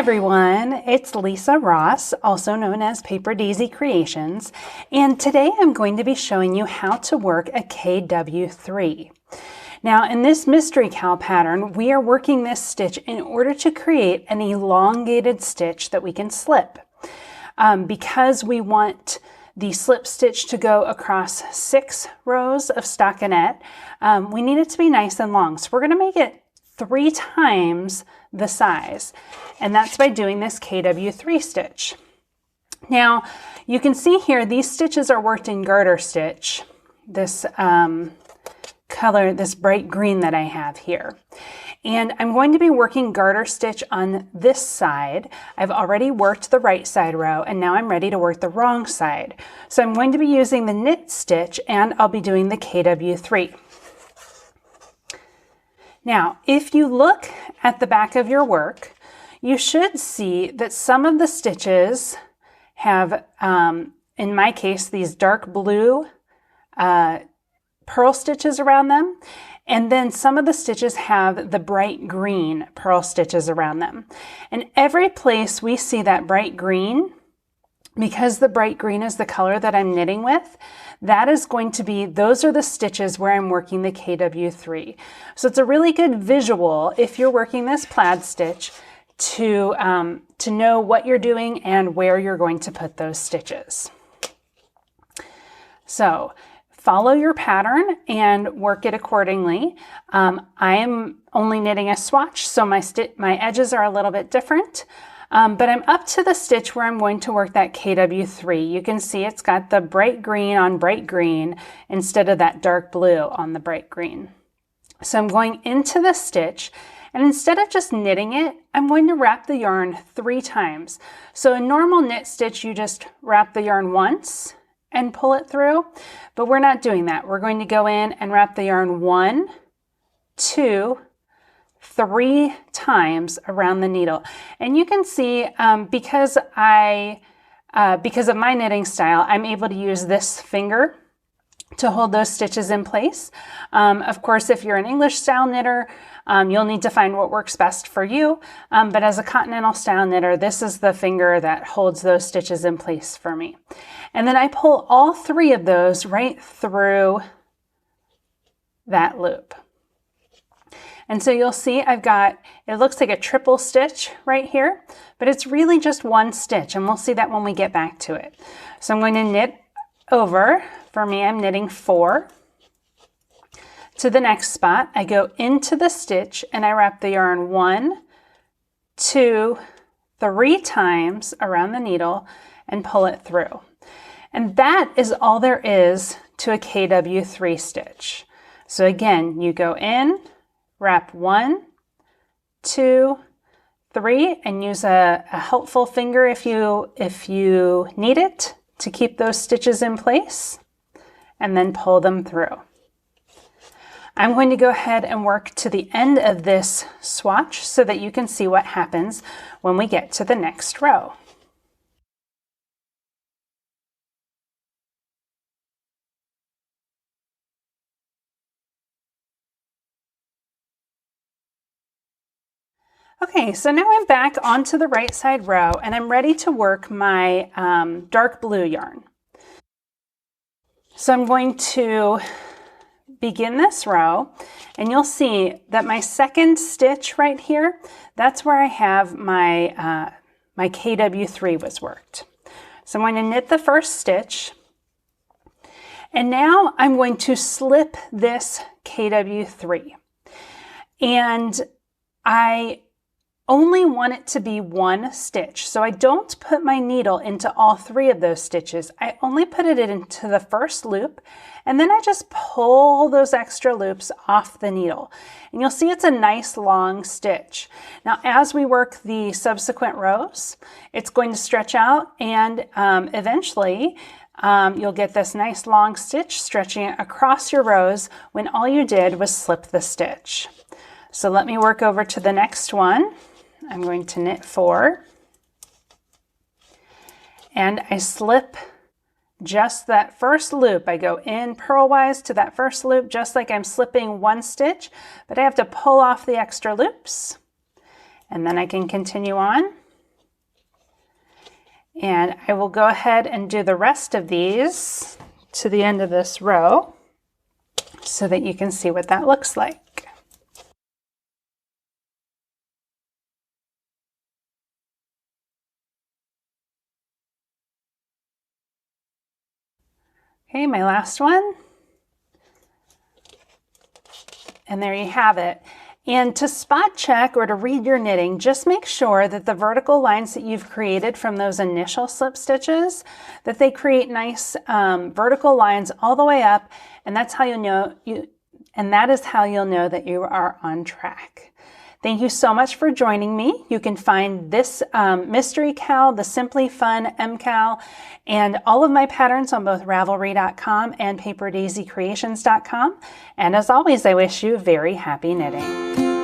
everyone, it's Lisa Ross, also known as Paper Daisy Creations, and today I'm going to be showing you how to work a kw3. Now in this mystery cowl pattern, we are working this stitch in order to create an elongated stitch that we can slip. Because we want the slip stitch to go across 6 rows of stockinette, we need it to be nice and long. So we're going to make it 3 times the size, and that's by doing this kw3 stitch. Now you can see here these stitches are worked in garter stitch, this color, this bright green that I have here. And I'm going to be working garter stitch on this side. I've already worked the right side row and now I'm ready to work the wrong side. So I'm going to be using the knit stitch and I'll be doing the kw3. Now, if you look at the back of your work, you should see that some of the stitches have, in my case, these dark blue pearl stitches around them. And then some of the stitches have the bright green pearl stitches around them. And every place we see that bright green, because the bright green is the color that I'm knitting with, that is going to be, those are the stitches where I'm working the kw3. So it's a really good visual if you're working this plaid stitch to know what you're doing and where you're going to put those stitches. So follow your pattern and work it accordingly. I am only knitting a swatch, so my edges are a little bit different. But I'm up to the stitch where I'm going to work that kw3. You can see it's got the bright green on bright green instead of that dark blue on the bright green. So I'm going into the stitch, and instead of just knitting it, I'm going to wrap the yarn 3 times. So a normal knit stitch, you just wrap the yarn once and pull it through, but we're not doing that. We're going to go in and wrap the yarn 1, 2, 3 times around the needle. And you can see because of my knitting style, I'm able to use this finger to hold those stitches in place. Of course, if you're an English style knitter, you'll need to find what works best for you. But as a continental style knitter, this is the finger that holds those stitches in place for me. And then I pull all 3 of those right through that loop. And so you'll see I've got, it looks like a triple stitch right here, but it's really just 1 stitch, and we'll see that when we get back to it. So I'm going to knit over. For me, I'm knitting 4. To the next spot, I go into the stitch and I wrap the yarn 1, 2, 3 times around the needle and pull it through. And that is all there is to a kw3 stitch. So again, you go in, wrap 1, 2, 3, and use a helpful finger if you need it to keep those stitches in place, and then pull them through. I'm going to go ahead and work to the end of this swatch so that you can see what happens when we get to the next row. Okay, so now I'm back onto the right side row and I'm ready to work my dark blue yarn. So I'm going to begin this row, and you'll see that my second stitch right here, that's where I have my, my kw3 was worked. So I'm going to knit the first stitch, and now I'm going to slip this kw3. And I only want it to be 1 stitch. So I don't put my needle into all 3 of those stitches. I only put it into the first loop, and then I just pull those extra loops off the needle. And you'll see it's a nice long stitch. Now, as we work the subsequent rows, it's going to stretch out, and eventually you'll get this nice long stitch stretching across your rows when all you did was slip the stitch. So let me work over to the next one. I'm going to knit 4, and I slip just that first loop. I go in purlwise to that first loop just like I'm slipping 1 stitch, but I have to pull off the extra loops, and then I can continue on And I will go ahead and do the rest of these to the end of this row so that you can see what that looks like. Okay, my last one. And there you have it. And to spot check or to read your knitting, just make sure that the vertical lines that you've created from those initial slip stitches, that they create nice vertical lines all the way up, and that's how you'll know that is how you'll know that you are on track. Thank you so much for joining me. You can find this Mystery KAL, the Simply Fun MKAL, and all of my patterns on both Ravelry.com and PaperdaisyCreations.com. And as always, I wish you very happy knitting.